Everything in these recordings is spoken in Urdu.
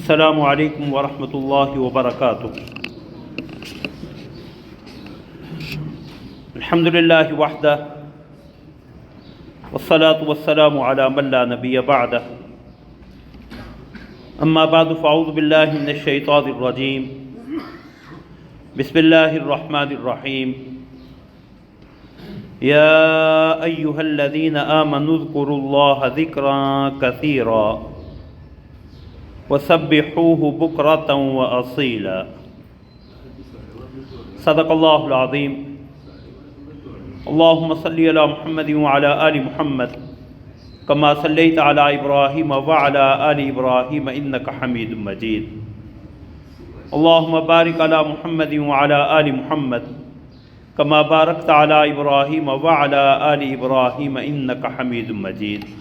السلام علیکم ورحمۃ اللہ وبرکاتہ۔ الحمد للہ وحدہ والصلاة والسلام علی من لا نبی بعدہ، اما بعد فاعوذ باللہ من الشیطان الرجیم، بسم اللہ الرحمن الرحیم۔ یا ایہا الذین آمنوا اذکروا اللہ ذکرا کثیرا وسبحوہ بکرۃ واصیلا۔ صدق اللہ العظیم۔ اللہم صلی علی محمد وعلی آل محمد کما صلیت علی ابراہیم وعلی آل ابراہیم انک حمید مجید۔ اللہم بارک علی محمد وعلی آل محمد کما بارکت علی ابراہیم وعلی آل ابراہیم انک حمید مجید۔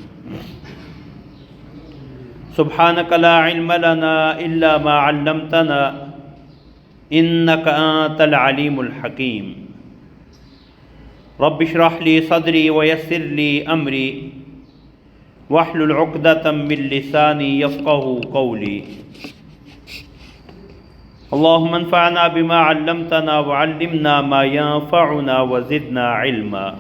سبحانک لا علم لنا الا ما علمتنا انک انت العلیم الحکیم۔ رب اشرح لی صدری ویسر لی امری واحلل عقدۃ من لسانی یفقہوا قولی۔ اللہم انفعنا بما علمتنا وعلمنا ما ينفعنا وزدنا علما۔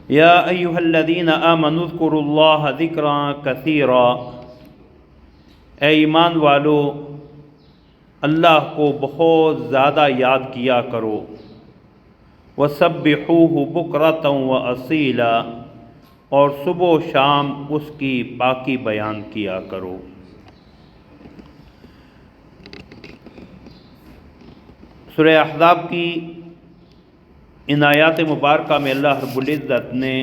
یا ایہا الذین آمنوا اذکروا اللہ ذکرا کثیرا، اے ایمان والو اللہ کو بہت زیادہ یاد کیا کرو، وسبحوہ بکرۃ واصیلا، اور صبح و شام اس کی پاکی بیان کیا کرو۔ سورہ احزاب کی ان آیات مبارکہ میں اللہ رب العزت نے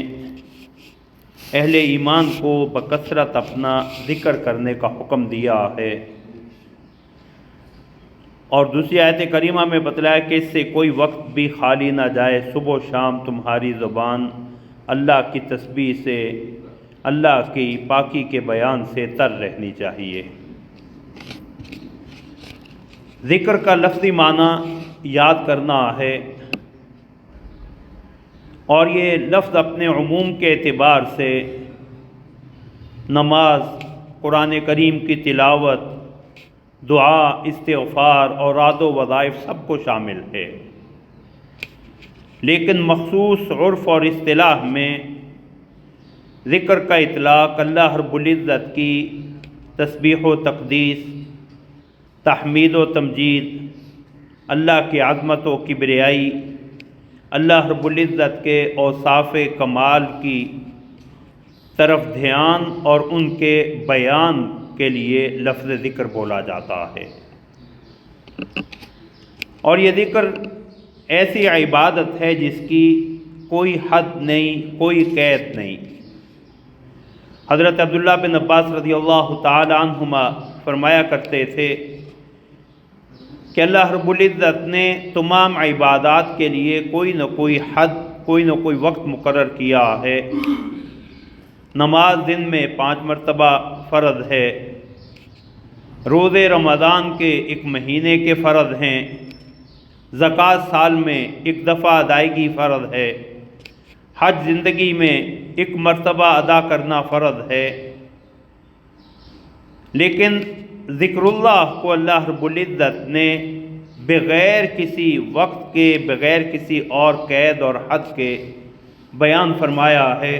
اہل ایمان کو بکثرت اپنا ذکر کرنے کا حکم دیا ہے، اور دوسری آیت کریمہ میں بتلایا کہ اس سے کوئی وقت بھی خالی نہ جائے، صبح و شام تمہاری زبان اللہ کی تسبیح سے، اللہ کی پاکی کے بیان سے تر رہنی چاہیے۔ ذکر کا لفظی معنی یاد کرنا ہے، اور یہ لفظ اپنے عموم کے اعتبار سے نماز، قرآن کریم کی تلاوت، دعا، استغفار اور اوراد و وظائف سب کو شامل ہے، لیکن مخصوص عرف اور اصطلاح میں ذکر کا اطلاق اللہ رب العزت کی تسبیح و تقدیس، تحمید و تمجید، اللہ کی عظمت و کبریائی، اللہ رب العزت کے اوصاف کمال کی طرف دھیان اور ان کے بیان کے لیے لفظ ذکر بولا جاتا ہے۔ اور یہ ذکر ایسی عبادت ہے جس کی کوئی حد نہیں، کوئی قید نہیں۔ حضرت عبداللہ بن عباس رضی اللہ تعالی عنہما فرمایا کرتے تھے کہ اللہ رب العزت نے تمام عبادات کے لیے کوئی نہ کوئی حد، کوئی نہ کوئی وقت مقرر کیا ہے۔ نماز دن میں 5 مرتبہ فرض ہے، روزے رمضان کے 1 مہینے کے فرض ہیں، زکوٰۃ سال میں 1 دفعہ ادائیگی فرض ہے، حج زندگی میں 1 مرتبہ ادا کرنا فرض ہے۔ لیکن ذکر اللہ کو اللہ رب العزت نے بغیر کسی وقت کے، بغیر کسی اور قید اور حد کے بیان فرمایا ہے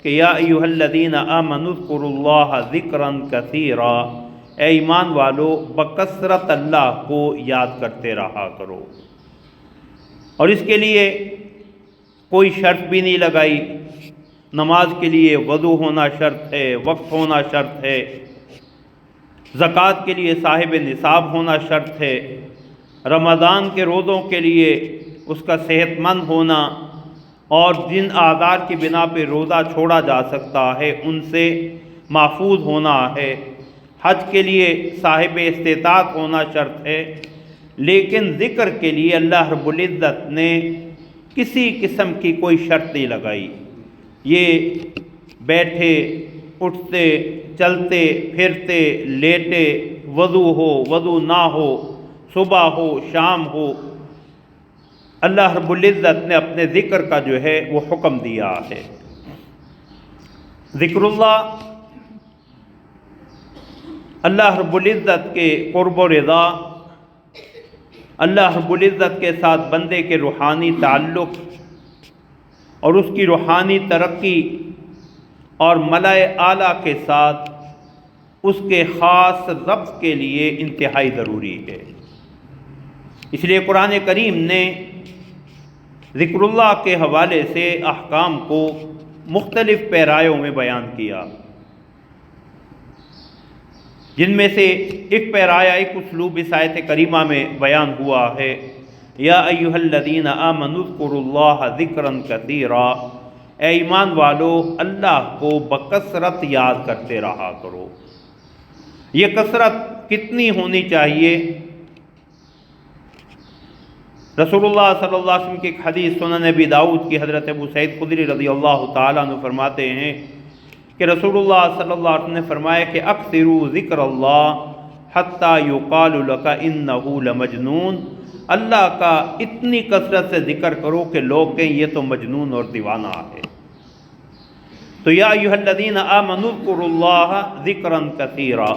کہ یا ایھا الذین آمنوا اذکروا اللہ ذکرا کثیرا، اے ایمان والو بکثرت اللہ کو یاد کرتے رہا کرو۔ اور اس کے لیے کوئی شرط بھی نہیں لگائی۔ نماز کے لیے وضو ہونا شرط ہے، وقت ہونا شرط ہے، زکوٰۃ کے لیے صاحب نصاب ہونا شرط ہے، رمضان کے روزوں کے لیے اس کا صحت مند ہونا اور جن اعذار کی بنا پہ روزہ چھوڑا جا سکتا ہے ان سے محفوظ ہونا ہے، حج کے لیے صاحب استطاعت ہونا شرط ہے۔ لیکن ذکر کے لیے اللہ رب العزت نے کسی قسم کی کوئی شرط نہیں لگائی۔ یہ بیٹھے، اٹھتے، چلتے پھرتے، لیٹے، وضو ہو، وضو نہ ہو، صبح ہو، شام ہو، اللہ رب العزت نے اپنے ذکر کا جو ہے وہ حکم دیا ہے۔ ذکر اللہ اللہ رب العزت کے قرب و رضا، اللہ رب العزت کے ساتھ بندے کے روحانی تعلق اور اس کی روحانی ترقی اور ملائے اعلیٰ کے ساتھ اس کے خاص ربط کے لیے انتہائی ضروری ہے۔ اس لیے قرآن کریم نے ذکر اللہ کے حوالے سے احکام کو مختلف پیرایوں میں بیان کیا، جن میں سے ایک پیرایا، ایک اسلوب اس آیت کریمہ میں بیان ہوا ہے، یا ایھا الذین آمنوا اذکروا اللہ ذکرا کثیرا، اے ایمان والو اللہ کو بکثرت یاد کرتے رہا کرو۔ یہ کثرت کتنی ہونی چاہیے؟ رسول اللہ صلی اللہ علیہ وسلم کی ایک حدیث سنن ابی داؤد کی حضرت ابو سعید خدری رضی اللہ تعالیٰ عنہ فرماتے ہیں کہ رسول اللہ صلی اللہ علیہ وسلم نے فرمایا کہ اکثروا ذکر اللہ حتی یقال لک انہ لمجنون، اللہ کا اتنی کثرت سے ذکر کرو کہ لوگ کہیں یہ تو مجنون اور دیوانہ ہے۔ تو یا ایھا الذین آمنوا اذکروا اللہ ذکرا کثیرا،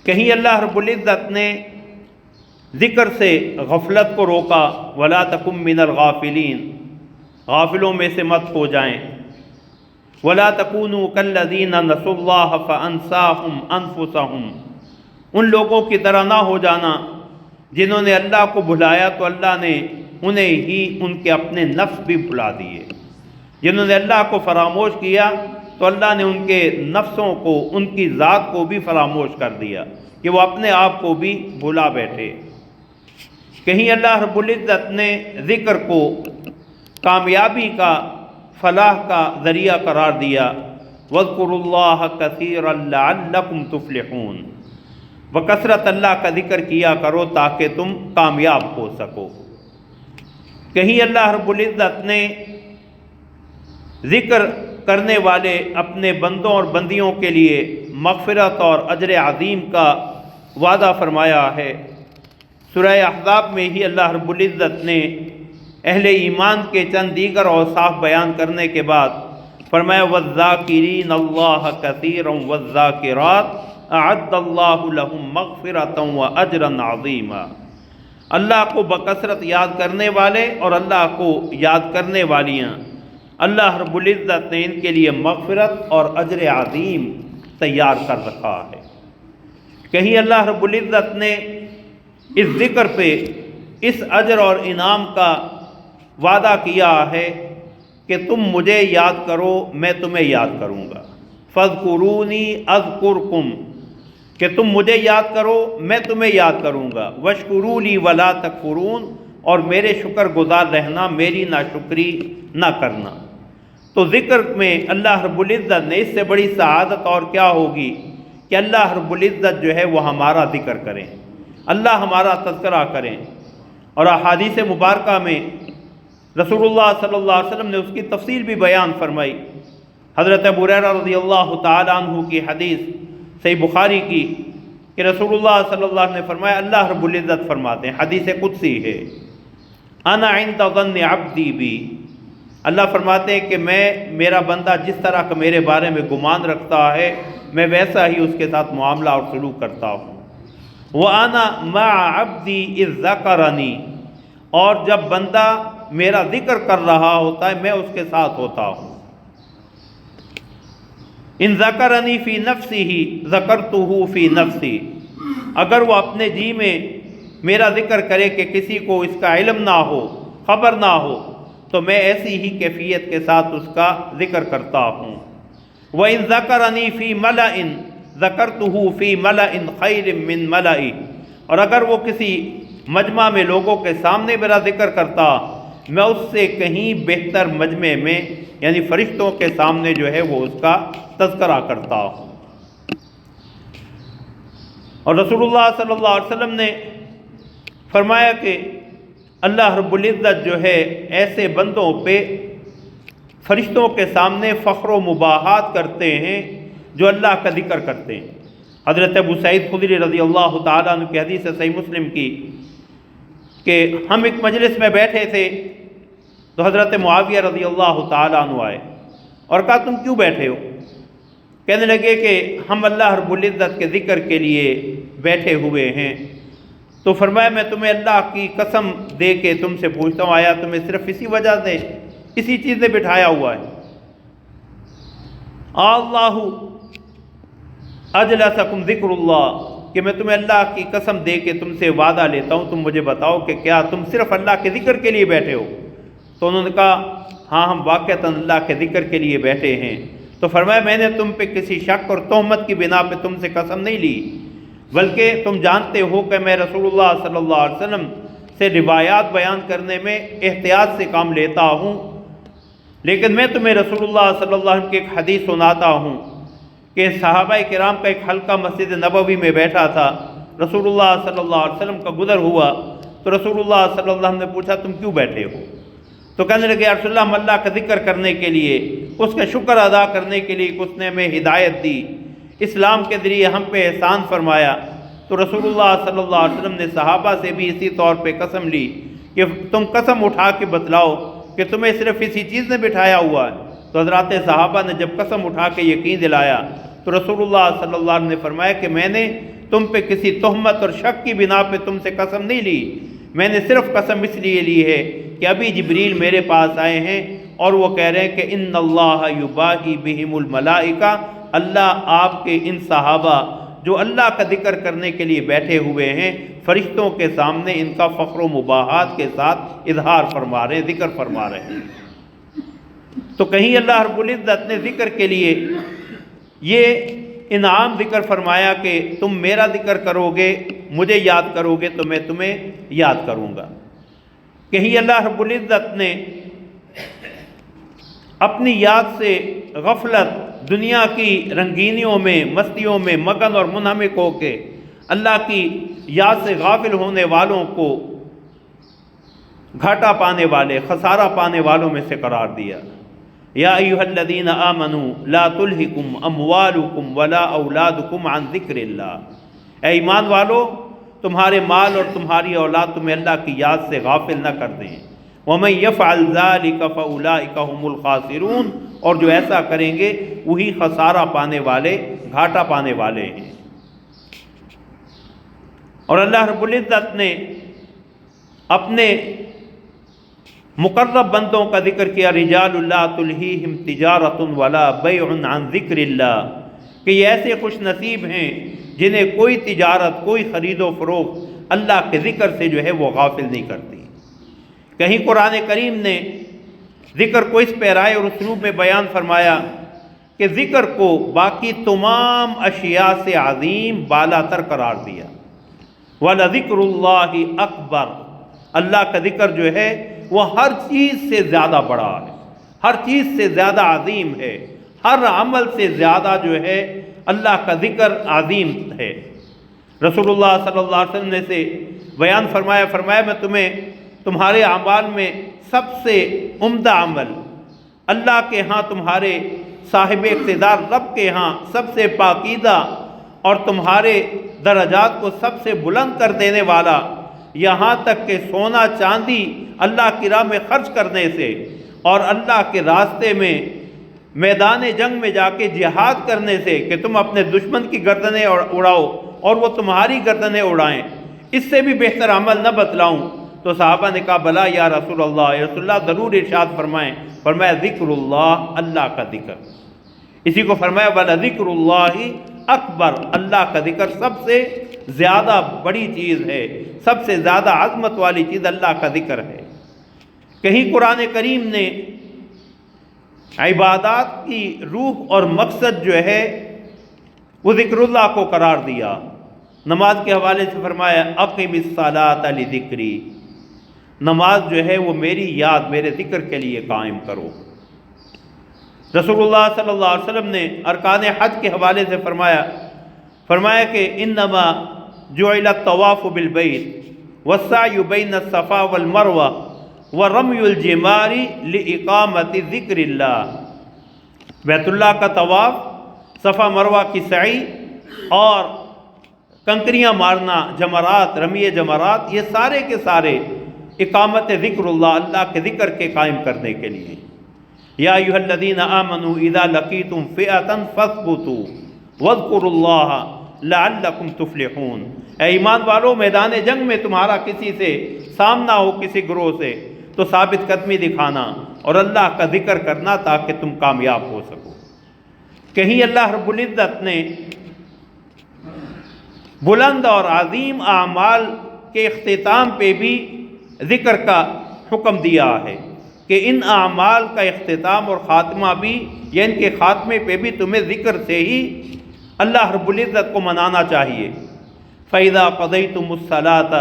کہیں اللہ رب العزت نے ذکر سے غفلت کو روکا، ولا تکن من الغافلین، غافلوں میں سے مت ہو جائیں، ولا تکونوا کالذین نسوا اللہ فانساہم انفسہم، ان لوگوں کی طرح نہ ہو جانا جنہوں نے اللہ کو بھلایا تو اللہ نے انہیں ہی ان کے اپنے نفس بھی بھلا دیے، جنہوں نے اللہ کو فراموش کیا تو اللہ نے ان کے نفسوں کو، ان کی ذات کو بھی فراموش کر دیا کہ وہ اپنے آپ کو بھی بھلا بیٹھے۔ کہیں اللہ رب العزت نے ذکر کو کامیابی کا، فلاح کا ذریعہ قرار دیا، وَاذْكُرُوا اللَّهَ كَثِيرًا لَعَلَّكُمْ تُفْلِحُونَ، بکثرت اللہ کا ذکر کیا کرو تاکہ تم کامیاب ہو سکو۔ کہیں اللہ رب العزت نے ذکر کرنے والے اپنے بندوں اور بندیوں کے لیے مغفرت اور اجر عظیم کا وعدہ فرمایا ہے۔ سورہ احزاب میں ہی اللہ رب العزت نے اہل ایمان کے چند دیگر اوصاف بیان کرنے کے بعد فرمایا وَالذَّاكِرِينَ اللَّهَ كَثِيرًا وَالذَّاكِرَاتِ أَعَدَّ اللَّهُ لَهُم مَّغْفِرَةً وَأَجْرًا عَظِيمًا، اللہ کو بکثرت یاد کرنے والے اور اللہ کو یاد کرنے والیاں، اللہ رب العزت نے ان کے لیے مغفرت اور اجر عظیم تیار کر رکھا ہے۔ کہیں اللہ رب العزت نے اس ذکر پہ اس اجر اور انعام کا وعدہ کیا ہے کہ تم مجھے یاد کرو میں تمہیں یاد کروں گا، فاذکرونی اذکرکم، کہ تم مجھے یاد کرو میں تمہیں یاد کروں گا، واشکروا لی ولا تکفرون، اور میرے شکر گزار رہنا، میری ناشکری نہ کرنا۔ تو ذکر میں اللہ رب العزت نے اس سے بڑی سعادت اور کیا ہوگی کہ اللہ رب العزت جو ہے وہ ہمارا ذکر کریں، اللہ ہمارا تذکرہ کریں۔ اور احادیث مبارکہ میں رسول اللہ صلی اللہ علیہ وسلم نے اس کی تفصیل بھی بیان فرمائی۔ حضرت ابو ہریرہ رضی اللہ تعالیٰ عنہ کی حدیث صحیح بخاری کی کہ رسول اللہ صلی اللہ علیہ وسلم نے فرمایا، اللہ رب العزت فرماتے ہیں، حدیث قدسی ہے، انا عند ظن عبدی بی، اللہ فرماتے ہیں کہ میرا بندہ جس طرح کا میرے بارے میں گمان رکھتا ہے میں ویسا ہی اس کے ساتھ معاملہ اور سلوک کرتا ہوں۔ وَأَنَا مَعَ عَبْدِي إِذْ ذَكَرَنِي، اور جب بندہ میرا ذکر کر رہا ہوتا ہے میں اس کے ساتھ ہوتا ہوں۔ ان ذکرنی فی نفسہ ذکرتہ فی نفسی، اگر وہ اپنے جی میں میرا ذکر کرے کہ کسی کو اس کا علم نہ ہو، خبر نہ ہو، تو میں ایسی ہی کیفیت کے ساتھ اس کا ذکر کرتا ہوں۔ وَإِن ذَكَرَنِي فِي مَلَئٍ ذَكَرْتُهُ فِي مَلَئٍ خَيْرٍ مِّن مَلَئِ، اور اگر وہ کسی مجمع میں لوگوں کے سامنے میرا ذکر کرتا میں اس سے کہیں بہتر مجمع میں یعنی فرشتوں کے سامنے جو ہے وہ اس کا تذکرہ کرتا ہوں۔ اور رسول اللہ صلی اللہ علیہ وسلم نے فرمایا کہ اللہ رب العزت جو ہے ایسے بندوں پہ فرشتوں کے سامنے فخر و مباحات کرتے ہیں جو اللہ کا ذکر کرتے ہیں۔ حضرت ابو سعید خدری رضی اللہ تعالیٰ عنہ کی حدیث ہے صحیح مسلم کی کہ ہم ایک مجلس میں بیٹھے تھے تو حضرت معاویہ رضی اللہ تعالیٰ عنہ آئے اور کہا تم کیوں بیٹھے ہو؟ کہنے لگے کہ ہم اللہ رب العزت کے ذکر کے لیے بیٹھے ہوئے ہیں۔ تو فرمایا میں تمہیں اللہ کی قسم دے کے تم سے پوچھتا ہوں، آیا تمہیں صرف اسی وجہ سے اسی چیز نے بٹھایا ہوا ہے؟ اللہ اجلسکم ذکر اللہ، کہ میں تمہیں اللہ کی قسم دے کے تم سے وعدہ لیتا ہوں، تم مجھے بتاؤ کہ کیا تم صرف اللہ کے ذکر کے لیے بیٹھے ہو؟ تو انہوں نے کہا ہاں ہم واقعتاً اللہ کے ذکر کے لیے بیٹھے ہیں۔ تو فرمایا میں نے تم پہ کسی شک اور تہمت کی بنا پہ تم سے قسم نہیں لی، بلکہ تم جانتے ہو کہ میں رسول اللہ صلی اللہ علیہ وسلم سے روایات بیان کرنے میں احتیاط سے کام لیتا ہوں، لیکن میں تمہیں رسول اللہ صلی اللہ علیہ وسلم کی ایک حدیث سناتا ہوں کہ صحابہ کرام کا ایک حلقہ مسجد نبوی میں بیٹھا تھا، رسول اللہ صلی اللہ علیہ وسلم کا گزر ہوا تو رسول اللہ صلی اللہ علیہ وسلم نے پوچھا تم کیوں بیٹھے ہو؟ تو کہنے لگے یا رسول اللہ ہم اللہ کا ذکر کرنے کے لیے، اس کا شکر ادا کرنے کے لیے کہ اس نے ہمیں ہدایت دی، اسلام کے ذریعے ہم پہ احسان فرمایا۔ تو رسول اللہ صلی اللہ علیہ وسلم نے صحابہ سے بھی اسی طور پہ قسم لی کہ تم قسم اٹھا کے بتلاؤ کہ تمہیں صرف اسی چیز نے بٹھایا ہوا ہے۔ تو حضرات صحابہ نے جب قسم اٹھا کے یقین دلایا تو رسول اللہ صلی اللہ علیہ وسلم نے فرمایا کہ میں نے تم پہ کسی تہمت اور شک کی بنا پہ تم سے قسم نہیں لی، میں نے صرف قسم اس لیے لی ہے کہ ابھی جبریل میرے پاس آئے ہیں اور وہ کہہ رہے ہیں کہ ان اللہ یباہی بہم الملائکہ، اللہ آپ کے ان صحابہ جو اللہ کا ذکر کرنے کے لیے بیٹھے ہوئے ہیں، فرشتوں کے سامنے ان کا فخر و مباحات کے ساتھ اظہار فرما رہے ہیں، ذکر فرما رہے ہیں۔ تو کہیں اللہ رب العزت نے ذکر کے لیے یہ انعام ذکر فرمایا کہ تم میرا ذکر کرو گے، مجھے یاد کرو گے تو میں تمہیں یاد کروں گا۔ کہیں اللہ رب العزت نے اپنی یاد سے غفلت، دنیا کی رنگینیوں میں، مستیوں میں مگن اور منہمک ہو کے اللہ کی یاد سے غافل ہونے والوں کو گھاٹا پانے والے، خسارہ پانے والوں میں سے قرار دیا۔ یا ایھا الذین آمنوا لا تلہکم اموالکم ولا اولادکم عن ذکر اللہ، اے ایمان والو تمہارے مال اور تمہاری اولاد تمہیں اللہ کی یاد سے غافل نہ کر دیں۔ وَمَن يَفْعَلْ ذَلِكَ فَأُولَٰئِكَ هُمُ الْخَاسِرُونَ، اور جو ایسا کریں گے وہی خسارہ پانے والے، گھاٹا پانے والے ہیں۔ اور اللہ رب العزت نے اپنے مقرب بندوں کا ذکر کیا، رجال لا تلہیہم تجارۃ ولا بیع عن ذکر اللہ، کہ یہ ایسے خوش نصیب ہیں جنہیں کوئی تجارت، کوئی خرید و فروخت اللہ کے ذکر سے جو ہے وہ غافل نہیں کرتی۔ کہیں قرآن کریم نے ذکر کو اس پیرائے اور اسلوب میں بیان فرمایا کہ ذکر کو باقی تمام اشیاء سے عظیم، بالا تر قرار دیا۔ وَلَذِكْرُ اللَّهِ أَكْبَرُ، اللہ کا ذکر جو ہے وہ ہر چیز سے زیادہ بڑا ہے، ہر چیز سے زیادہ عظیم ہے، ہر عمل سے زیادہ جو ہے اللہ کا ذکر عظیم ہے۔ رسول اللہ صلی اللہ علیہ وسلم نے سے بیان فرمایا میں تمہیں تمہارے اعمال میں سب سے عمدہ عمل، اللہ کے ہاں تمہارے صاحب اقتدار رب کے ہاں سب سے پاکیزہ اور تمہارے درجات کو سب سے بلند کر دینے والا، یہاں تک کہ سونا چاندی اللہ کی راہ میں خرچ کرنے سے اور اللہ کے راستے میں میدان جنگ میں جا کے جہاد کرنے سے کہ تم اپنے دشمن کی گردنیں اڑاؤ اور وہ تمہاری گردنیں اڑائیں، اس سے بھی بہتر عمل نہ بتلاؤں؟ تو صحابہ نے کہا بلا یا رسول اللہ، یا رسول اللہ ضرور ارشاد فرمائیں۔ فرمایا ذکر اللہ، اللہ کا ذکر۔ اسی کو فرمایا وَلَذِكْرُ اللَّهِ اکبر، اللہ کا ذکر سب سے زیادہ بڑی چیز ہے، سب سے زیادہ عظمت والی چیز اللہ کا ذکر ہے۔ کہیں قرآن کریم نے عبادات کی روح اور مقصد جو ہے وہ ذکر اللہ کو قرار دیا۔ نماز کے حوالے سے فرمایا اقم الصلاۃ لذکری، نماز جو ہے وہ میری یاد، میرے ذکر کے لیے قائم کرو۔ رسول اللہ صلی اللہ علیہ وسلم نے ارکان حج کے حوالے سے فرمایا کہ انما جعل الطواف بالبیت والسعی بین الصفا والمروہ ورمی الجمار لاقامت ذکر اللہ، بیت اللہ کا طواف، صفا مروہ کی سعی اور کنکریاں مارنا، جمرات، رمی جمرات، یہ سارے کے سارے اقامت ذکر اللہ، اللہ کے ذکر کے قائم کرنے کے لیے۔ یا ایھا الذین آمنوا اذا لقیتم فئۃ فاثبتوا واذکروا اللہ لعلکم تفلحون، اے ایمان والو میدان جنگ میں تمہارا کسی سے سامنا ہو، کسی گروہ سے، تو ثابت قدمی دکھانا اور اللہ کا ذکر کرنا تاکہ تم کامیاب ہو سکو۔ کہیں اللہ رب العزت نے بلند اور عظیم اعمال کے اختتام پہ بھی ذکر کا حکم دیا ہے کہ ان اعمال کا اختتام اور خاتمہ بھی، یا ان کے خاتمے پہ بھی تمہیں ذکر سے ہی اللہ رب العزت کو منانا چاہیے۔ فَإِذَا قَضَيْتُمُ الصَّلَاةَ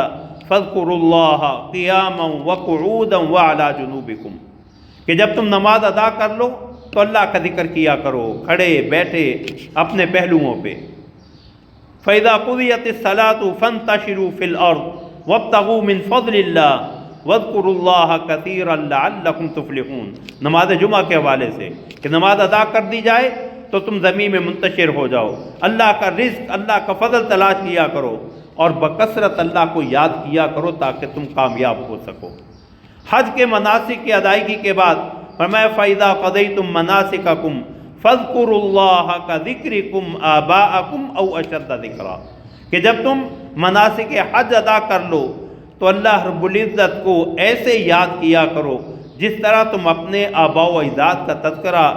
فَاذْكُرُوا اللَّهَ قِيَامًا وَقُعُودًا وَعَلَى جُنُوبِكُمْ، کہ جب تم نماز ادا کر لو تو اللہ کا ذکر کیا کرو، کھڑے بیٹھے اپنے پہلوؤں پہ۔ فَإِذَا قُضِيَتِ الصَّلَاةُ فَانتَشِرُوا فِي الْأَرْضِ وَابْتَغُوا مِنْ فَضْلِ اللَّهِ وَاذْكُرُوا اللَّهَ كَثِيرًا لَعَلَّكُمْ تُفْلِحُونَ، نماز جمعہ کے حوالے سے کہ نماز ادا کر دی جائے تو تم زمین میں منتشر ہو جاؤ، اللہ کا رزق، اللہ کا فضل تلاش کیا کرو اور بکثرت اللہ کو یاد کیا کرو تاکہ تم کامیاب ہو سکو۔ حج کے مناسک کی ادائیگی کے بعد فرمایا فَإِذَا قَضَيْتُم مَّنَاسِكَكُمْ فَاذْكُرُوا اللَّهَ كَذِكْرِكُمْ آبَاءَكُمْ أَوْ أَشَدَّ ذِكْرًا، کہ جب تم مناسک حج ادا کر لو تو اللہ رب العزت کو ایسے یاد کیا کرو جس طرح تم اپنے آباء و اجداد کا تذکرہ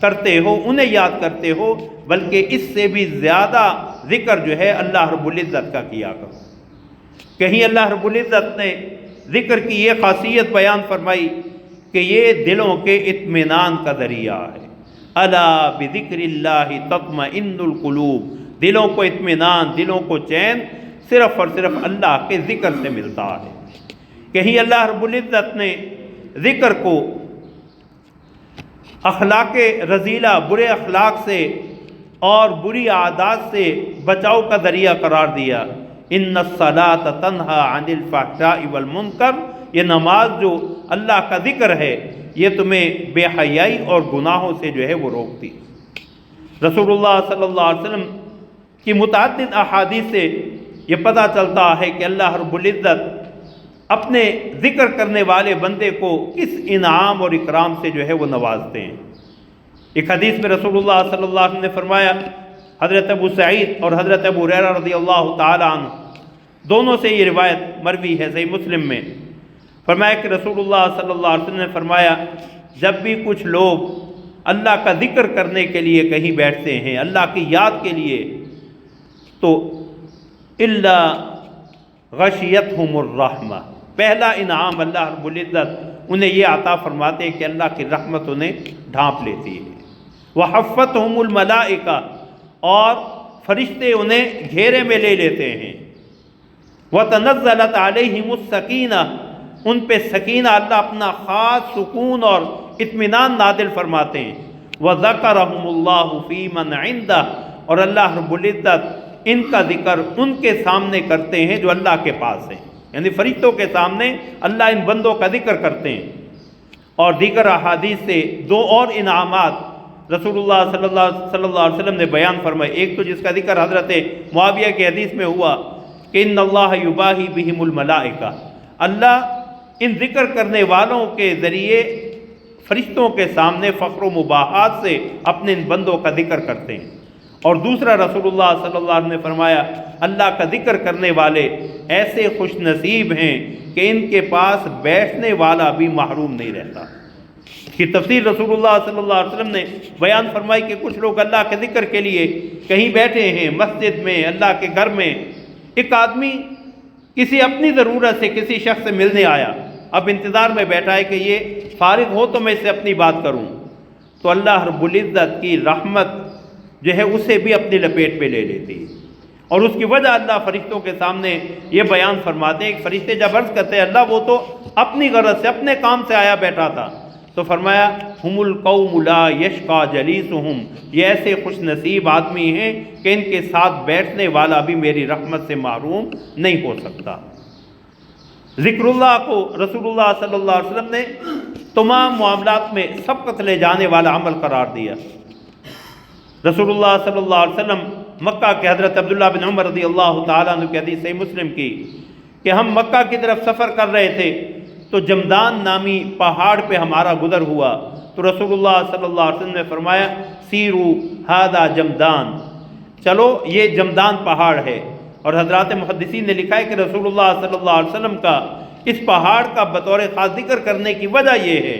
کرتے ہو، انہیں یاد کرتے ہو، بلکہ اس سے بھی زیادہ ذکر جو ہے اللہ رب العزت کا کیا کرو۔ کہیں اللہ رب العزت نے ذکر کی یہ خاصیت بیان فرمائی کہ یہ دلوں کے اطمینان کا ذریعہ ہے۔ الا بذکر اللہ تطمئن القلوب، دلوں کو اطمینان، دلوں کو چین صرف اور صرف اللہ کے ذکر سے ملتا ہے۔ کہیں اللہ رب العزت نے ذکر کو اخلاق رذیلہ، برے اخلاق سے اور بری عادات سے بچاؤ کا ذریعہ قرار دیا۔ ان الصلاۃ تنہی عن الفحشاء والمنکر، یہ نماز جو اللہ کا ذکر ہے یہ تمہیں بے حیائی اور گناہوں سے جو ہے وہ روکتی۔ رسول اللہ صلی اللہ علیہ وسلم کی متعدد احادیث سے یہ پتہ چلتا ہے کہ اللہ رب العزت اپنے ذکر کرنے والے بندے کو کس انعام اور اکرام سے جو ہے وہ نوازتے ہیں۔ ایک حدیث میں رسول اللہ صلی اللہ علیہ وسلم نے فرمایا، حضرت ابو سعید اور حضرت ابو ہریرہ رضی اللہ تعالی عنہ دونوں سے یہ روایت مروی ہے صحیح مسلم میں، فرمایا کہ رسول اللہ صلی اللہ علیہ وسلم نے فرمایا جب بھی کچھ لوگ اللہ کا ذکر کرنے کے لیے کہیں بیٹھتے ہیں، اللہ کی یاد کے لیے، تو الا غشیتہم الرحمہ، پہلا انعام اللہ رب العزت انہیں یہ عطا فرماتے ہیں کہ اللہ کی رحمت انہیں ڈھانپ لیتی ہے۔ وحفتہم الملائکہ، اور فرشتے انہیں گھیرے میں لے لیتے ہیں۔ وتنزلت علیہم السکینہ، ان پہ سکینہ، اللہ اپنا خاص سکون اور اطمینان نازل فرماتے ہیں۔ وذکرہم اللہ فی من عندہ، اور اللہ رب العزت ان کا ذکر ان کے سامنے کرتے ہیں جو اللہ کے پاس ہیں، یعنی فرشتوں کے سامنے اللہ ان بندوں کا ذکر کرتے ہیں۔ اور دیگر احادیث سے دو اور انعامات رسول اللہ صلی اللہ علیہ وسلم نے بیان فرمائے۔ ایک تو جس کا ذکر حضرت معاویہ کی حدیث میں ہوا کہ ان اللہ یباہی بہم الملائکہ، اللہ ان ذکر کرنے والوں کے ذریعے فرشتوں کے سامنے فخر و مباحات سے اپنے ان بندوں کا ذکر کرتے ہیں۔ اور دوسرا رسول اللہ صلی اللہ علیہ وسلم نے فرمایا اللہ کا ذکر کرنے والے ایسے خوش نصیب ہیں کہ ان کے پاس بیٹھنے والا بھی محروم نہیں رہتا۔ کی تفسیر رسول اللہ صلی اللہ علیہ وسلم نے بیان فرمائی کہ کچھ لوگ اللہ کے ذکر کے لیے کہیں بیٹھے ہیں، مسجد میں، اللہ کے گھر میں، ایک آدمی کسی اپنی ضرورت سے کسی شخص سے ملنے آیا، اب انتظار میں بیٹھا ہے کہ یہ فارغ ہو تو میں اس سے اپنی بات کروں، تو اللہ رب العزت کی رحمت جو ہے اسے بھی اپنی لپیٹ پہ لے لیتی ہے۔ اور اس کی وجہ اللہ فرشتوں کے سامنے یہ بیان فرماتے ہیں کہ فرشتے جب عرض کرتے ہیں اللہ وہ تو اپنی غرض سے، اپنے کام سے آیا بیٹھا تھا، تو فرمایا ہم القوم لا یشقی جلیسہم، یہ ایسے خوش نصیب آدمی ہیں کہ ان کے ساتھ بیٹھنے والا بھی میری رحمت سے محروم نہیں ہو سکتا۔ ذکر اللہ کو رسول اللہ صلی اللہ علیہ وسلم نے تمام معاملات میں سبقت لے جانے والا عمل قرار دیا۔ رسول اللہ صلی اللہ علیہ وسلم مکہ کے حضرت عبداللہ بن عمر رضی اللہ تعالیٰ عنہ کی حدیث صحیح مسلم کی کہ ہم مکہ کی طرف سفر کر رہے تھے تو جمدان نامی پہاڑ پہ ہمارا گزر ہوا، تو رسول اللہ صلی اللہ علیہ وسلم نے فرمایا سیرو ہذا جمدان، چلو یہ جمدان پہاڑ ہے۔ اور حضرات محدثین نے لکھا ہے کہ رسول اللہ صلی اللہ علیہ وسلم کا اس پہاڑ کا بطور خاص ذکر کرنے کی وجہ یہ ہے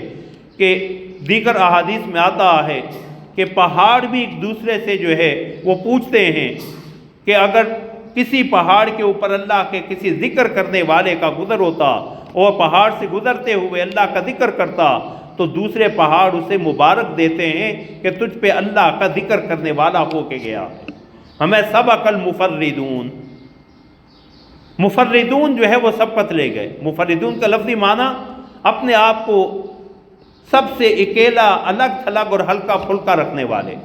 کہ دیگر احادیث میں آتا ہے کہ پہاڑ بھی ایک دوسرے سے جو ہے وہ پوچھتے ہیں کہ اگر کسی پہاڑ کے اوپر اللہ کے کسی ذکر کرنے والے کا گزر ہوتا اور پہاڑ سے گزرتے ہوئے اللہ کا ذکر کرتا تو دوسرے پہاڑ اسے مبارک دیتے ہیں کہ تجھ پہ اللہ کا ذکر کرنے والا ہو کے گیا۔ ہمیں سبق المفردون، مفردون جو ہے وہ سبقت لے گئے۔ مفردون کا لفظی معنی اپنے آپ کو سب سے اکیلا، الگ تھلگ اور ہلکا پھلکا رکھنے والے۔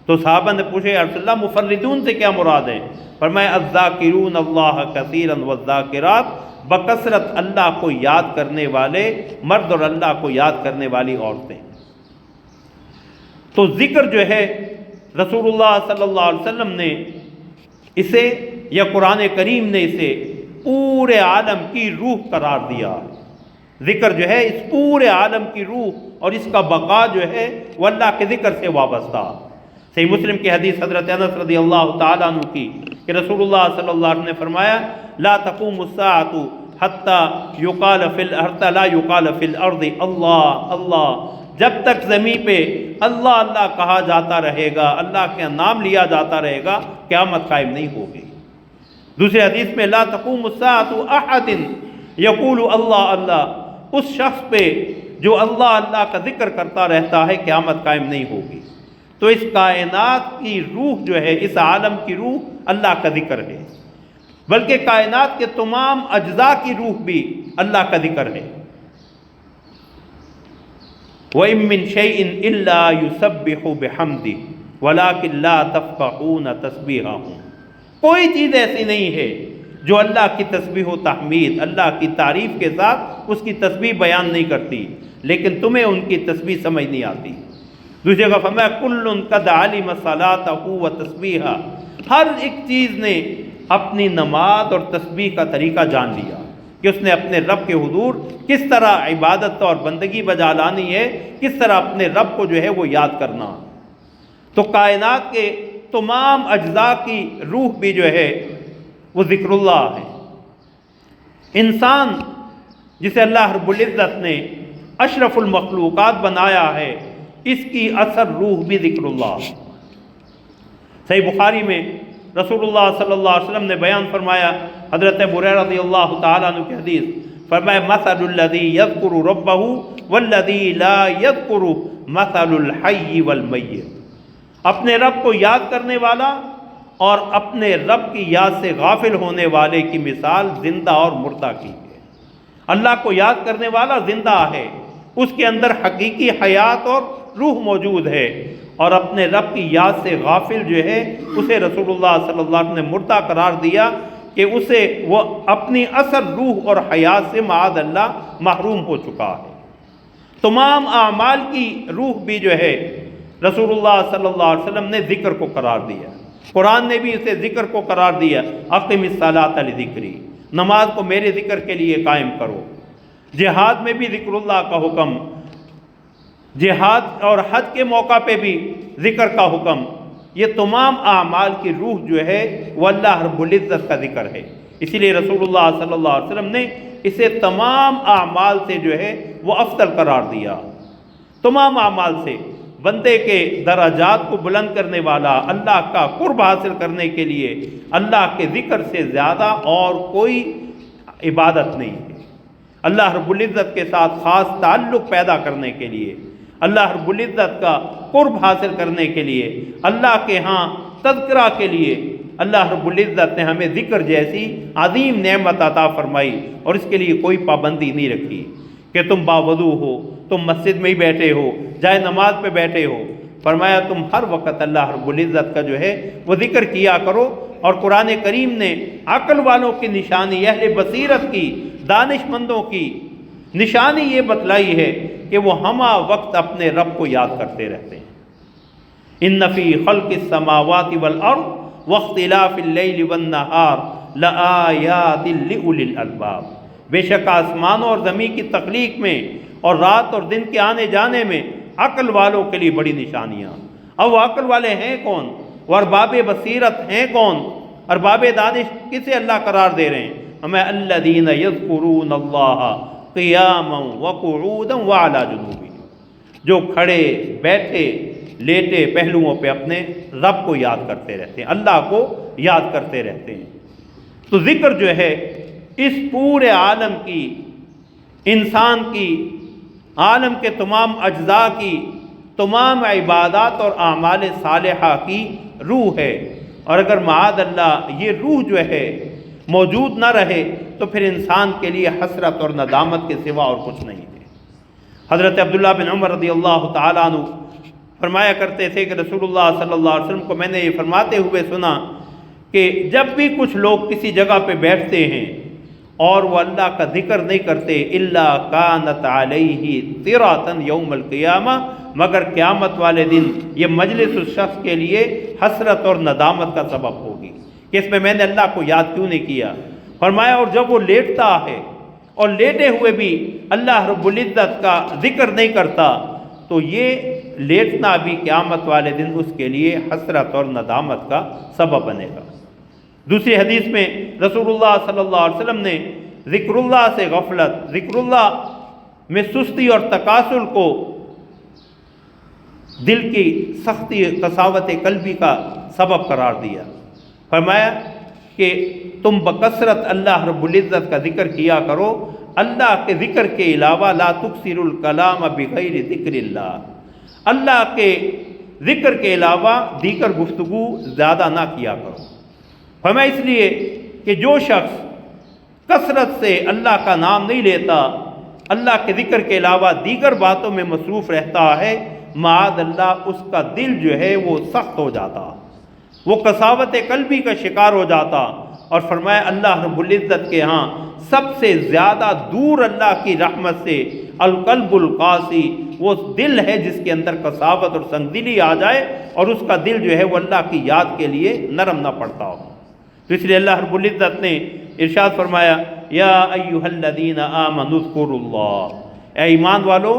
تو صحابہ نے پوچھے یا رسول اللہ مفردون سے کیا مراد ہے؟ فرمایا الذاکرون اللہ کثیرا والذاکرات، بکثرت اللہ کو یاد کرنے والے مرد اور اللہ کو یاد کرنے والی عورتیں۔ تو ذکر جو ہے رسول اللہ صلی اللہ علیہ وسلم نے اسے یا قرآن کریم نے اسے پورے عالم کی روح قرار دیا۔ ذکر جو ہے اس پورے عالم کی روح اور اس کا بقا جو ہے وہ اللہ کے ذکر سے وابستہ۔ صحیح مسلم کی حدیث حضرت انس رضی اللہ تعالیٰ عنہ کی کہ رسول اللہ صلی اللہ علیہ وسلم نے فرمایا لا تقوم الساعة حتى يقال في الارض اللہ اللہ، جب تک زمین پہ اللہ اللہ کہا جاتا رہے گا، اللہ کا نام لیا جاتا رہے گا، قیامت قائم نہیں ہوگی۔ دوسری حدیث میں لا تقوم الساعة احد یقول اللہ اللہ، اس شخص پہ جو اللہ اللہ کا ذکر کرتا رہتا ہے قیامت قائم نہیں ہوگی۔ تو اس کائنات کی روح جو ہے، اس عالم کی روح اللہ کا ذکر ہے، بلکہ کائنات کے تمام اجزاء کی روح بھی اللہ کا ذکر ہے۔ وَإِن مِّن شَيْءٍ إِلَّا يُسَبِّحُ بِحَمْدِهِ وَلَٰكِن لَّا تَفْقَهُونَ تَسْبِيحَهُمْ، کوئی چیز ایسی نہیں ہے جو اللہ کی تسبیح و تحمید، اللہ کی تعریف کے ساتھ اس کی تسبیح بیان نہیں کرتی، لیکن تمہیں ان کی تسبیح سمجھ نہیں آتی۔ دوسری جگہ فرمایا کُلٌّ قَدْ عَلِمَ صَلَاتَهُ وَتَسْبِيحَهُ، ہر ایک چیز نے اپنی نماز اور تسبیح کا طریقہ جان لیا کہ اس نے اپنے رب کے حضور کس طرح عبادت اور بندگی بجا لانی ہے، کس طرح اپنے رب کو جو ہے وہ یاد کرنا۔ تو کائنات کے تمام اجزاء کی روح بھی جو ہے وہ ذکر اللہ ہے۔ انسان جسے اللہ رب العزت نے اشرف المخلوقات بنایا ہے، اس کی اثر روح بھی ذکر اللہ۔ صحیح بخاری میں رسول اللہ صلی اللہ علیہ وسلم نے بیان فرمایا، حضرت ابو ہریرہ رضی اللہ تعالیٰ عنہ کی حدیث، فرمایا مثل الذی یذکر ربہ والذی لا یذکر مثل الحی والمیت، اپنے رب کو یاد کرنے والا اور اپنے رب کی یاد سے غافل ہونے والے کی مثال زندہ اور مردہ کی ہے۔ اللہ کو یاد کرنے والا زندہ ہے، اس کے اندر حقیقی حیات اور روح موجود ہے، اور اپنے رب کی یاد سے غافل جو ہے اسے رسول اللہ صلی اللہ علیہ وسلم نے مردہ قرار دیا کہ اسے وہ اپنی اصل روح اور حیات سے معاذ اللہ محروم ہو چکا ہے۔ تمام اعمال کی روح بھی جو ہے رسول اللہ صلی اللہ علیہ وسلم نے ذکر کو قرار دیا۔ قرآن نے بھی اسے ذکر کو قرار دیا، اقم الصلاۃ لذکری، نماز کو میرے ذکر کے لیے قائم کرو۔ جہاد میں بھی ذکر اللہ کا حکم، جہاد اور حج کے موقع پہ بھی ذکر کا حکم۔ یہ تمام اعمال کی روح جو ہے وہ اللہ رب العزت کا ذکر ہے، اسی لیے رسول اللہ صلی اللہ علیہ وسلم نے اسے تمام اعمال سے جو ہے وہ افضل قرار دیا۔ تمام اعمال سے بندے کے درجات کو بلند کرنے والا، اللہ کا قرب حاصل کرنے کے لیے اللہ کے ذکر سے زیادہ اور کوئی عبادت نہیں ہے۔ اللہ رب العزت کے ساتھ خاص تعلق پیدا کرنے کے لیے، اللہ رب العزت کا قرب حاصل کرنے کے لیے، اللہ کے ہاں تذکرہ کے لیے اللہ رب العزت نے ہمیں ذکر جیسی عظیم نعمت عطا فرمائی، اور اس کے لیے کوئی پابندی نہیں رکھی کہ تم باوضو ہو، تم مسجد میں ہی بیٹھے ہو، جائے نماز پہ بیٹھے ہو۔ فرمایا تم ہر وقت اللہ رب العزت کا جو ہے وہ ذکر کیا کرو۔ اور قرآن کریم نے عقل والوں کی نشانی، اہل بصیرت کی، دانش مندوں کی نشانی یہ بتلائی ہے کہ وہ ہمہ وقت اپنے رب کو یاد کرتے رہتے ہیں۔ ان فی خلق السماوات والارض واختلاف اللیل والنہار لآیات لأولی الالباب، بے شک آسمانوں اور زمین کی تخلیق میں اور رات اور دن کے آنے جانے میں عقل والوں کے لیے بڑی نشانیاں۔ اب وہ عقل والے ہیں کون؟ وہ ارباب بصیرت ہیں کون؟ ارباب دانش کسے اللہ قرار دے رہے ہیں؟ ہمیں الذین یذکرون اللہ قیاما وقعودا وعلی جنوبہم، جو کھڑے بیٹھے لیٹے پہلوؤں پہ اپنے رب کو یاد کرتے رہتے ہیں، اللہ کو یاد کرتے رہتے ہیں۔ تو ذکر جو ہے اس پورے عالم کی، انسان کی، عالم کے تمام اجزاء کی، تمام عبادات اور اعمال صالحہ کی روح ہے، اور اگر معاذ اللہ یہ روح جو ہے موجود نہ رہے تو پھر انسان کے لیے حسرت اور ندامت کے سوا اور کچھ نہیں ہے۔ حضرت عبداللہ بن عمر رضی اللہ تعالیٰ عنہ فرمایا کرتے تھے کہ رسول اللہ صلی اللہ علیہ وسلم کو میں نے یہ فرماتے ہوئے سنا کہ جب بھی کچھ لوگ کسی جگہ پہ بیٹھتے ہیں اور وہ اللہ کا ذکر نہیں کرتے، الا کانت علیہ طراطا یوم القیامہ، مگر قیامت والے دن یہ مجلس اس شخص کے لیے حسرت اور ندامت کا سبب ہوگی کہ اس میں میں نے اللہ کو یاد کیوں نہیں کیا۔ فرمایا اور جب وہ لیٹتا ہے اور لیٹے ہوئے بھی اللہ رب العزت کا ذکر نہیں کرتا تو یہ لیٹنا بھی قیامت والے دن اس کے لیے حسرت اور ندامت کا سبب بنے گا۔ دوسری حدیث میں رسول اللہ صلی اللہ علیہ وسلم نے ذکر اللہ سے غفلت، ذکر اللہ میں سستی اور تکاسل کو دل کی سختی، قساوت قلبی کا سبب قرار دیا۔ فرمایا کہ تم بکثرت اللہ رب العزت کا ذکر کیا کرو، اللہ کے ذکر کے علاوہ لا تکثر الکلام بغیر ذکر اللہ، اللہ کے ذکر کے علاوہ دیگر گفتگو زیادہ نہ کیا کرو۔ فرمایا اس لیے کہ جو شخص کثرت سے اللہ کا نام نہیں لیتا، اللہ کے ذکر کے علاوہ دیگر باتوں میں مصروف رہتا ہے، معاذ اللہ اس کا دل جو ہے وہ سخت ہو جاتا، وہ قساوت قلبی کا شکار ہو جاتا، اور فرمایا اللہ رب العزت کے ہاں سب سے زیادہ دور اللہ کی رحمت سے القلب القاسی، وہ دل ہے جس کے اندر قساوت اور سنگدلی آ جائے اور اس کا دل جو ہے وہ اللہ کی یاد کے لیے نرم نہ پڑتا ہو۔ تو اس لیے اللہ رب العزت نے ارشاد فرمایا یا ایھا الذین آمنوا اذکروا اللہ، اے ایمان والو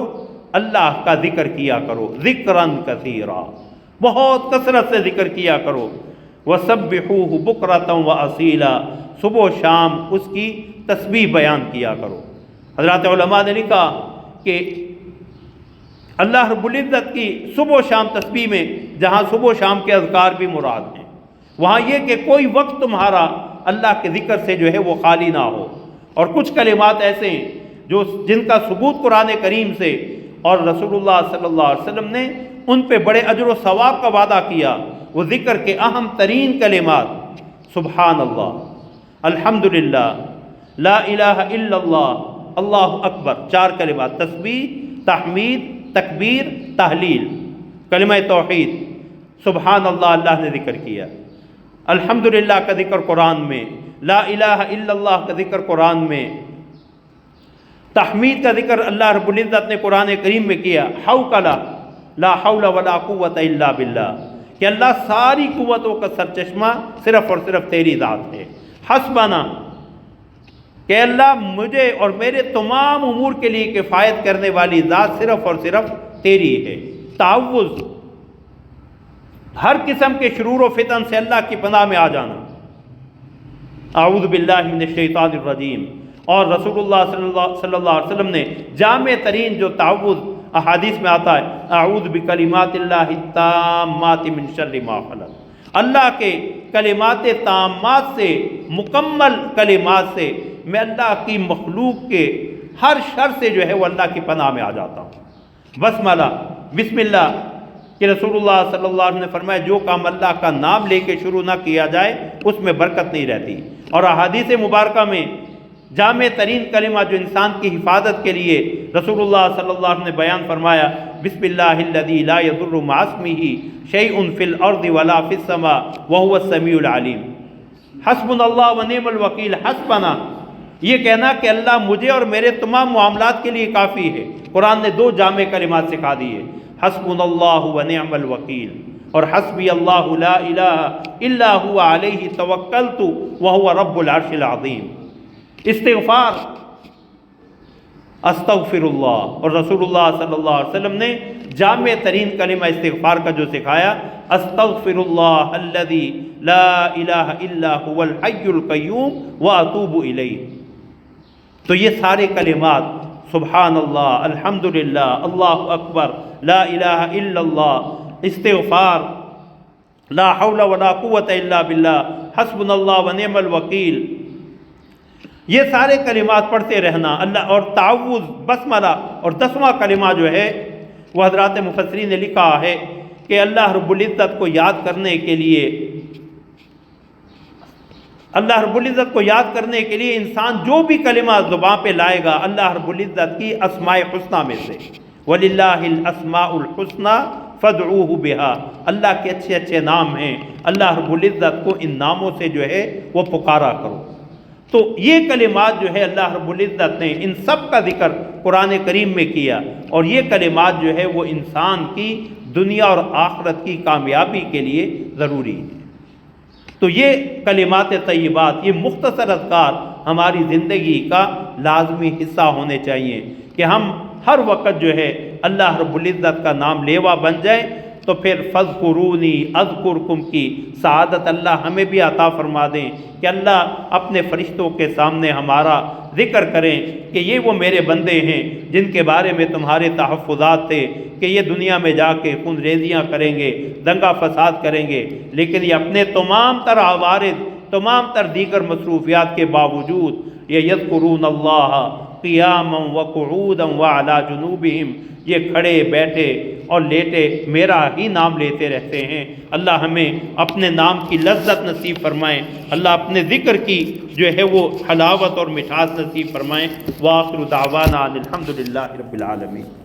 اللہ کا ذکر کیا کرو، ذکرًا کثیرا، بہت کثرت سے ذکر کیا کرو، وسبحوہ بکرۃ واصیلا، صبح و شام اس کی تسبیح بیان کیا کرو۔ حضرات علماء نے لکھا کہ اللہ رب العزت کی صبح و شام تسبیح میں جہاں صبح و شام کے اذکار بھی مراد ہیں، وہاں یہ کہ کوئی وقت تمہارا اللہ کے ذکر سے جو ہے وہ خالی نہ ہو، اور کچھ کلمات ایسے ہیں جن کا ثبوت قرآن کریم سے اور رسول اللہ صلی اللہ علیہ وسلم نے ان پہ بڑے اجر و ثواب کا وعدہ کیا۔ وہ ذکر کے اہم ترین کلمات سبحان اللہ، الحمدللہ، لا الہ الا اللہ، اللہ اکبر، چار کلمات، تسبیح، تحمید، تکبیر، تحلیل، کلمہ توحید، سبحان اللہ اللہ نے ذکر کیا، الحمدللہ کا ذکر قرآن میں، لا الہ الا اللہ کا ذکر قرآن میں، تحمید کا ذکر اللہ رب العزت نے قرآن کریم میں کیا، حوقلہ، لا حول ولا قوت الا باللہ، کہ اللہ ساری قوتوں کا سرچشمہ صرف اور صرف تیری ذات ہے، حسبنا، کہ اللہ مجھے اور میرے تمام امور کے لیے کفایت کرنے والی ذات صرف اور صرف تیری ہے، تعوذ، ہر قسم کے شرور و فتن سے اللہ کی پناہ میں آ جانا، اعوذ باللہ من الشیطان الرجیم، اور رسول اللہ صلی اللہ علیہ وسلم نے جامع ترین جو تعوذ احادیث میں آتا ہے، اعوذ بکلمات اللہ التامات من شر ما خلق، اللہ کے کلمات تامات سے، مکمل کلمات سے میں اللہ کی مخلوق کے ہر شر سے جو ہے وہ اللہ کی پناہ میں آ جاتا ہوں۔ بسملہ، بسم اللہ، کہ رسول اللہ صلی اللہ علیہ وسلم نے فرمایا جو کام اللہ کا نام لے کے شروع نہ کیا جائے اس میں برکت نہیں رہتی، اور احادیث مبارکہ میں جامع ترین کلمہ جو انسان کی حفاظت کے لیے رسول اللہ صلی اللہ علیہ وسلم نے بیان فرمایا، بسم اللہ الذی لا یضر مع اسمہ شیء فی الارض ولا فی السماء وهو السمیع العلیم، حسبنا اللہ ونعم الوکیل، حسبنا، یہ کہنا کہ اللہ مجھے اور میرے تمام معاملات کے لیے کافی ہے۔ قرآن نے دو جامع کلمات سکھا دیے، حسبنا اللہ ونعم الوکیل اور حسبی اللہ لا الہ الا هو علیہ توکلت وهو رب العرش العظیم۔ استغفار، استغفراللہ، اور رسول اللہ صلی اللہ علیہ وسلم نے جامع ترین کلمہ استغفار کا جو سکھایا، استغفراللہ الذی لا الہ الا هو الحی القیوم واتوب الیہ۔ تو یہ سارے کلمات، سبحان اللہ، الحمدللہ، اللہ اکبر، لا الہ الا اللہ، استغفار، لا حول ولا قوت الا باللہ، حسبنا اللہ ونعم الوکیل، یہ سارے کلمات پڑھتے رہنا اللہ، اور تعوذ، بسملہ، اور 10واں کلمہ جو ہے وہ حضرات مفسرین نے لکھا ہے کہ اللہ رب العزت کو یاد کرنے کے لیے، اللہ رب العزت کو یاد کرنے کے لیے انسان جو بھی کلمہ زبان پہ لائے گا اللہ رب العزت کی اسماء حسنہ میں سے، وَلِلَّهِ الْأَسْمَاءُ الْحُسْنَى فَادْعُوهُ بِهَا، اللہ کے اچھے اچھے نام ہیں، اللہ رب العزت کو ان ناموں سے جو ہے وہ پکارا کرو۔ تو یہ کلمات جو ہے اللہ رب العزت نے ان سب کا ذکر قرآن کریم میں کیا، اور یہ کلمات جو ہے وہ انسان کی دنیا اور آخرت کی کامیابی کے لیے ضروری ہے۔ تو یہ کلمات طیبات، یہ مختصر اذکار ہماری زندگی کا لازمی حصہ ہونے چاہیے کہ ہم ہر وقت جو ہے اللہ رب العزت کا نام لیوا بن جائیں، تو پھر فذکرونی اذکرکم کی سعادت اللہ ہمیں بھی عطا فرما دیں کہ اللہ اپنے فرشتوں کے سامنے ہمارا ذکر کریں کہ یہ وہ میرے بندے ہیں جن کے بارے میں تمہارے تحفظات تھے کہ یہ دنیا میں جا کے خون ریزیاں کریں گے، دنگا فساد کریں گے، لیکن یہ اپنے تمام تر عوارض، تمام تر دیگر مصروفیات کے باوجود یہ یذکرون اللہ قیاما وقعودا وعلی جنوبہم، یہ کھڑے بیٹھے اور لیٹے میرا ہی نام لیتے رہتے ہیں۔ اللہ ہمیں اپنے نام کی لذت نصیب فرمائیں، اللہ اپنے ذکر کی جو ہے وہ حلاوت اور مٹھاس نصیب فرمائیں۔ وآخر دعوانا الحمدللہ رب العالمین۔